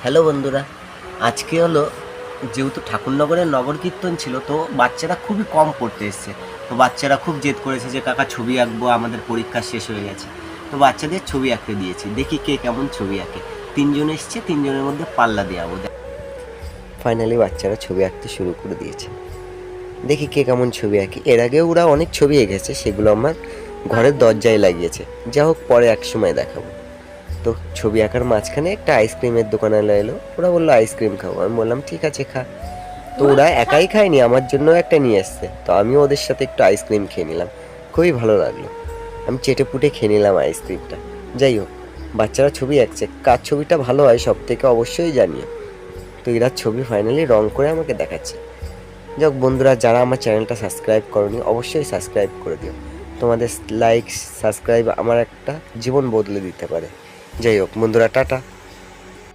Hello বন্ধুরা, আজকে হলো যেহেতু ঠাকুরনগরের নগর কীর্তন ছিল, তো বাচ্চারা খুবই কম পড়তে এসছে। তো বাচ্চারা খুব জেদ করেছে যে কাকা ছবি আঁকবো, আমাদের পরীক্ষা শেষ হয়ে গেছে। তো বাচ্চাদের ছবি আঁকতে দিয়েছি, দেখি কে কেমন ছবি আঁকে। তিনজন এসছে, তিনজনের মধ্যে পাল্লা দেওয়াবো। ফাইনালি বাচ্চারা ছবি আঁকতে শুরু করে দিয়েছে, দেখি কে কেমন ছবি আঁকে। এর আগেও ওরা অনেক ছবি এঁকেছে, সেগুলো আমার ঘরের দরজায় লাগিয়েছে। যা হোক, পরে এক সময় দেখাবো। তো ছবি আঁকার মাঝখানে একটা আইসক্রিমের দোকানে এলো, ওরা বললো আইসক্রিম খাবো। আমি বললাম ঠিক আছে খা। তো ওরা একাই খায়নি, আমার জন্য একটা নিয়ে এসছে। তো আমিও ওদের সাথে একটু আইসক্রিম খেয়ে নিলাম, খুবই ভালো লাগলো। আমি চেটে পুটে খেয়ে নিলাম আইসক্রিমটা। যাই হোক, বাচ্চারা ছবি আঁকছে, কার ছবিটা ভালো হয় সব থেকে অবশ্যই জানিও। তো এরা ছবি ফাইনালি রং করে আমাকে দেখাচ্ছে। যাক বন্ধুরা, যারা আমার চ্যানেলটা সাবস্ক্রাইব করনি অবশ্যই সাবস্ক্রাইব করে দিও। তোমাদের লাইক সাবস্ক্রাইব আমার একটা জীবন বদলে দিতে পারে। যাই হোক বন্ধুরা, টাটা।